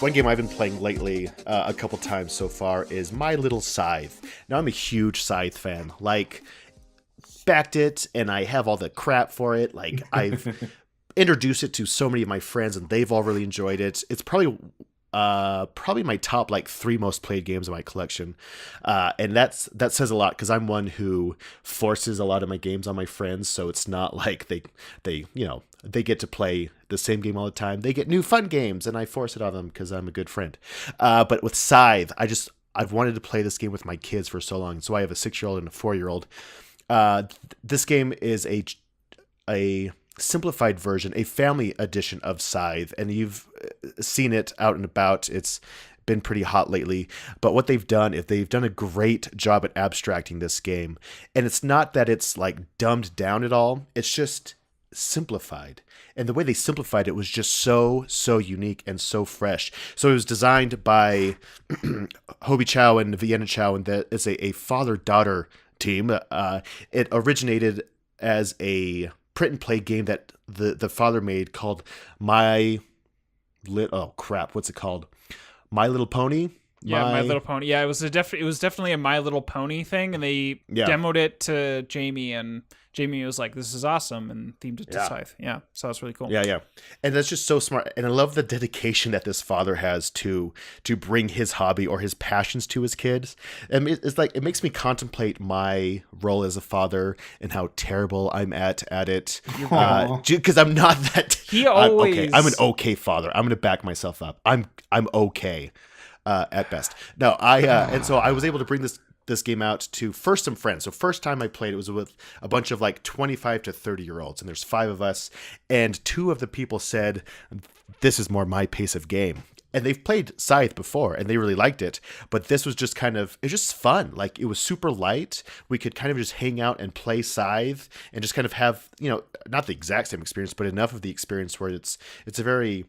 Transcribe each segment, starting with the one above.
one game I've been playing lately a couple times so far is My Little Scythe. Now, I'm a huge Scythe fan. Like, backed it, and I have all the crap for it. Like, I've introduced it to so many of my friends, and they've all really enjoyed it. It's probably my top like 3 most played games in my collection, and that says a lot because I'm one who forces a lot of my games on my friends. So it's not like they get to play the same game all the time. They get new fun games, and I force it on them because I'm a good friend. But with Scythe, I've wanted to play this game with my kids for so long. So I have a 6-year-old and a 4-year-old. This game is a simplified version, a family edition of Scythe, and you've seen it out and about. It's been pretty hot lately, but what they've done is they've done a great job at abstracting this game, and it's not that it's like dumbed down at all. It's just simplified, and the way they simplified it was just so unique and so fresh. So it was designed by Hobie Chow and Vienna Chow, and that is a father-daughter team. It originated as a print and play game that the father made called what's it called? My Little Pony? My Little Pony. Yeah, it was definitely a My Little Pony thing, and they demoed it to Jamie, and Jamie was like, "This is awesome," and themed it to Scythe. Yeah, so that's really cool. Yeah, and that's just so smart. And I love the dedication that this father has to bring his hobby or his passions to his kids. And it's like it makes me contemplate my role as a father and how terrible I'm at it. Because I'm not that. I'm an okay father. I'm gonna back myself up. I'm okay. At best. No, and so I was able to bring this game out to first some friends. So first time I played, it was with a bunch of like 25 to 30-year-olds, and there's 5 of us, and 2 of the people said, "This is more my pace of game." And they've played Scythe before, and they really liked it, but this was just it's just fun. Like, it was super light. We could kind of just hang out and play Scythe and just kind of have, not the exact same experience, but enough of the experience where it's a very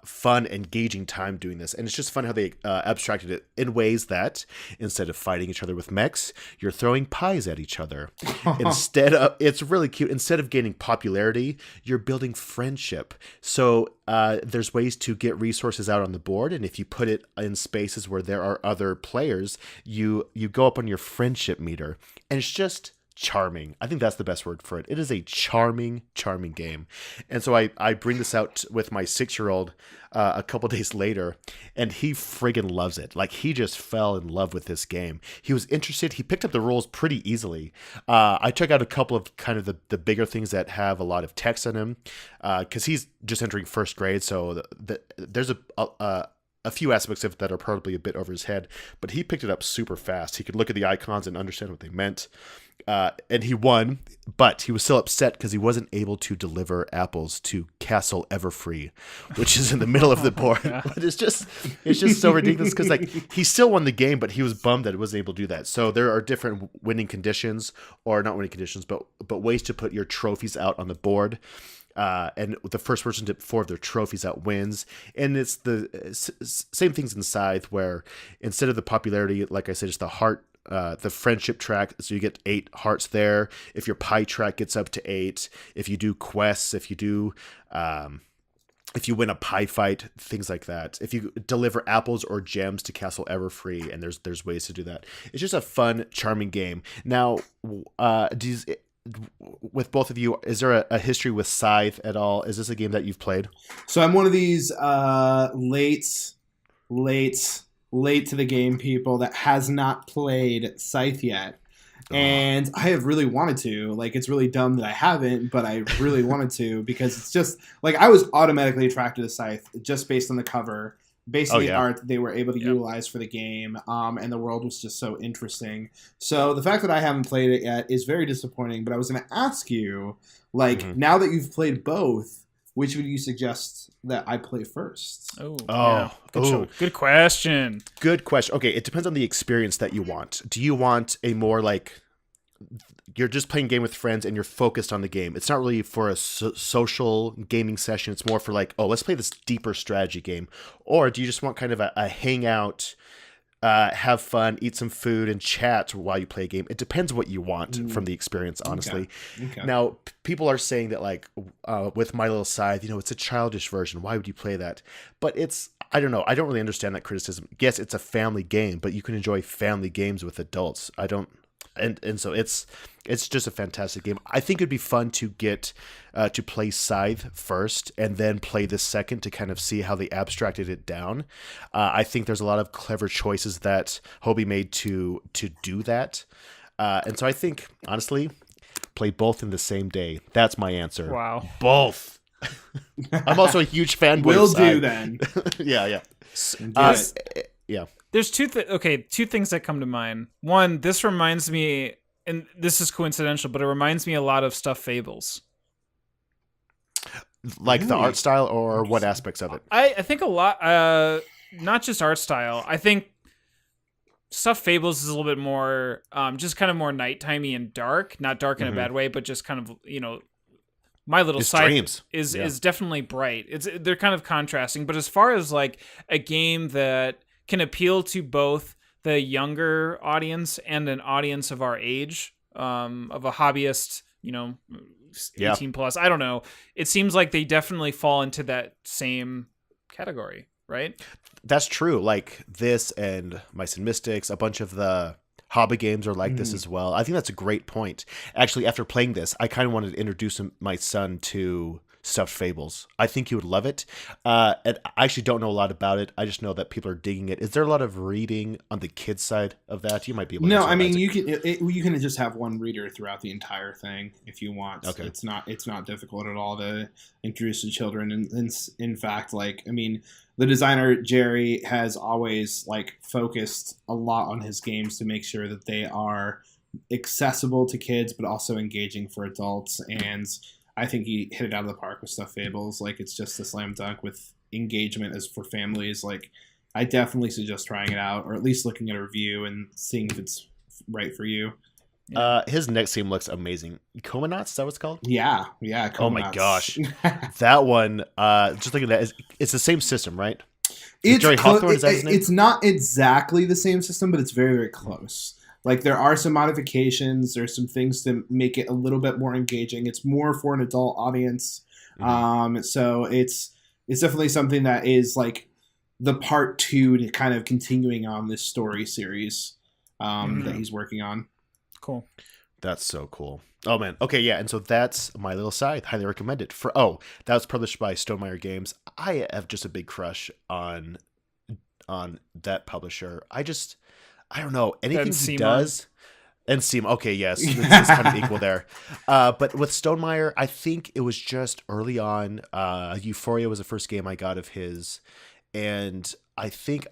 fun, engaging time doing this. And it's just fun how they abstracted it in ways that instead of fighting each other with mechs, you're throwing pies at each other. It's really cute. Instead of gaining popularity, you're building friendship. So there's ways to get resources out on the board, and if you put it in spaces where there are other players, you go up on your friendship meter, and it's just charming. I think that's the best word for it. It is a charming game. And so I bring this out with my 6-year-old a couple days later, and he friggin' loves it. Like, he just fell in love with this game. He was interested. He picked up the rules pretty easily. I took out a couple of kind of the bigger things that have a lot of text on them, because he's just entering first grade, so there's a few aspects of it that are probably a bit over his head, but he picked it up super fast. He could look at the icons and understand what they meant. And he won, but he was still upset because he wasn't able to deliver apples to Castle Everfree, which is in the middle of the board. But it's just so ridiculous because like he still won the game, but he was bummed that he wasn't able to do that. So there are different winning conditions, or not winning conditions, but ways to put your trophies out on the board. And the first person to 4 of their trophies out wins. And it's the same things in Scythe, where instead of the popularity, like I said, it's the heart, the friendship track. So you get 8 hearts there. If your pie track gets up to 8, if you do quests, if you win a pie fight, things like that. If you deliver apples or gems to Castle Everfree, and there's ways to do that. It's just a fun, charming game. Now, with both of you, is there a history with Scythe at all? Is this a game that you've played? So I'm one of these late to the game people that has not played Scythe yet. And I have really wanted to. Like, it's really dumb that I haven't, but I really wanted to, because it's just like I was automatically attracted to Scythe just based on the cover, based on the art they were able to utilize for the game, and the world was just so interesting. So the fact that I haven't played it yet is very disappointing, but I was going to ask you, like, now that you've played both, which would you suggest that I play first? Good question. Good question. Okay, it depends on the experience that you want. Do you want a more like you're just playing a game with friends and you're focused on the game? It's not really for a social gaming session. It's more for like, let's play this deeper strategy game. Or do you just want kind of a hangout have fun, eat some food, and chat while you play a game. It depends what you want from the experience, honestly. Okay. Now, people are saying that, like, with My Little Scythe, it's a childish version. Why would you play that? But I don't know. I don't really understand that criticism. Yes, it's a family game, but you can enjoy family games with adults. And so it's just a fantastic game. I think it'd be fun to get to play Scythe first and then play the second to kind of see how they abstracted it down. I think there's a lot of clever choices that Hobie made to do that. And so I think, honestly, play both in the same day. That's my answer. Wow. Both. I'm also a huge fanboy Will of Scythe. do then. Yeah. Yeah. There's two things that come to mind. One, this reminds me, and this is coincidental, but it reminds me a lot of Stuffed Fables. Like the art style, or what aspects of it? I think a lot, not just art style. I think Stuffed Fables is a little bit more, just kind of more nighttimey and dark. Not dark in a bad way, but just kind of, My Little Scythe is definitely bright. They're kind of contrasting. But as far as like a game that can appeal to both the younger audience and an audience of our age, of a hobbyist, 18 plus. I don't know. It seems like they definitely fall into that same category, right? That's true. Like this and Mice and Mystics, a bunch of the hobby games are like this as well. I think that's a great point. Actually, after playing this, I kind of wanted to introduce my son to Stuffed Fables. I think he would love it. And I actually don't know a lot about it. I just know that people are digging it. Is there a lot of reading on the kids side of that? You might be able to. No, I mean, you can just have one reader throughout the entire thing if you want. Okay. It's not difficult at all to introduce to children. And in fact, like, I mean, the designer Jerry has always like focused a lot on his games to make sure that they are accessible to kids, but also engaging for adults. And I think he hit it out of the park with Stuffed Fables. Like, it's just a slam dunk with engagement as for families. Like, I definitely suggest trying it out, or at least looking at a review and seeing if it's right for you. His next game looks amazing. Comanauts, is that what it's called? Yeah. Comanauts. Oh my gosh. That one, just look at that. It's the same system, right? It's not exactly the same system, but it's very, very close. Like, there are some modifications. There's some things to make it a little bit more engaging. It's more for an adult audience. So it's definitely something that is like the part 2 to kind of continuing on this story series that he's working on. Cool. That's so cool. Oh man. Okay, yeah. And so that's My Little Scythe. Highly recommend it. That was published by Stonemaier Games. I have just a big crush on that publisher. I don't know. Anything he does. And Seam. Okay, yes. It's kind of equal there. But with Stonemaier, I think it was just early on. Euphoria was the first game I got of his. And I think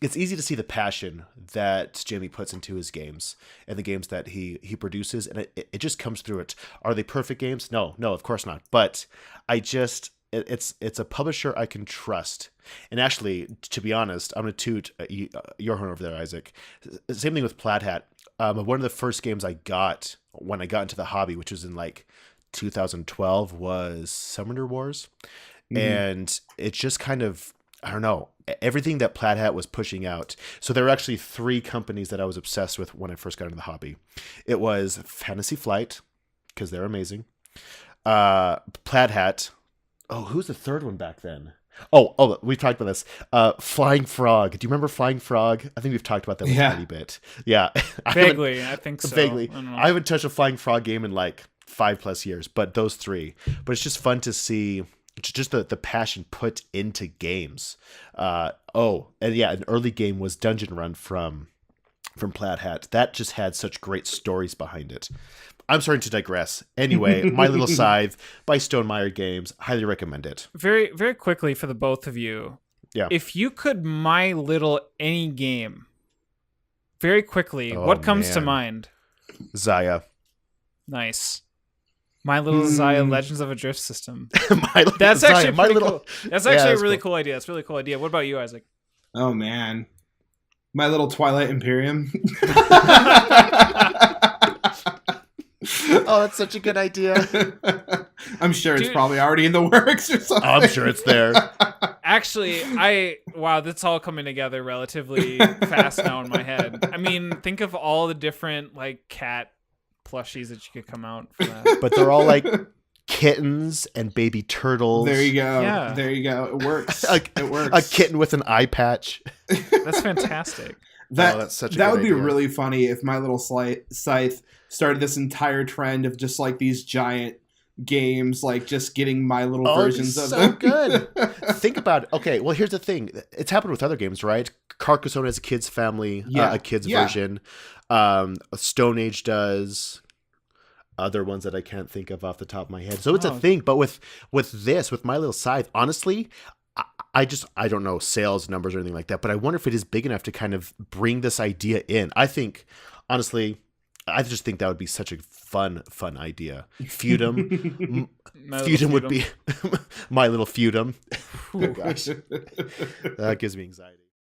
it's easy to see the passion that Jamie puts into his games and the games that he produces. And it just comes through it. Are they perfect games? No, of course not. But it's a publisher I can trust. And actually, to be honest, I'm going to toot your horn over there, Isaac. Same thing with Plaid Hat. One of the first games I got when I got into the hobby, which was in like 2012, was Summoner Wars. And it just kind of, I don't know, everything that Plaid Hat was pushing out. So there were actually 3 companies that I was obsessed with when I first got into the hobby. It was Fantasy Flight, because they're amazing. Plaid Hat. Oh, who's the third one back then? Oh, we've talked about this. Flying Frog. Do you remember Flying Frog? I think we've talked about that a tiny bit. Yeah. Vaguely, I think so. Vaguely. I haven't touched a Flying Frog game in like 5+ years, but those 3. But it's just fun to see just the passion put into games. And yeah, an early game was Dungeon Run from Plaid Hat. That just had such great stories behind it. I'm starting to digress. Anyway, My Little Scythe by Stonemaier Games. Highly recommend it. Very, very quickly for the both of you. Yeah. If you could My Little any game, very quickly, what comes to mind? Zaya. Nice. My Little Zaya Legends of a Drift System. That's actually cool. That's actually a really cool idea. That's a really cool idea. What about you, Isaac? Oh, man. My Little Twilight Imperium. Oh, that's such a good idea. I'm sure it's probably already in the works or something. I'm sure it's there. Actually, wow, that's all coming together relatively fast now in my head. I mean, think of all the different like cat plushies that you could come out from that. But they're all like kittens and baby turtles. There you go. Yeah. There you go. It works. It works. A kitten with an eye patch. That's fantastic. That's such a that good would be idea. really funny if My Little Scythe started this entire trend of just like these giant games, like just getting My Little versions of so them. good. Think about it. Okay, well, here's the thing. It's happened with other games, right? Carcassonne has a kids family, a kids version. Stone Age does. Other ones that I can't think of off the top of my head. So it's a thing. But with My Little Scythe, honestly, I don't know sales numbers or anything like that, but I wonder if it is big enough to kind of bring this idea in. I think, honestly, I just think that would be such a fun idea. Feudum. Feudum would be My Little Feudum. Oh, gosh. That gives me anxiety.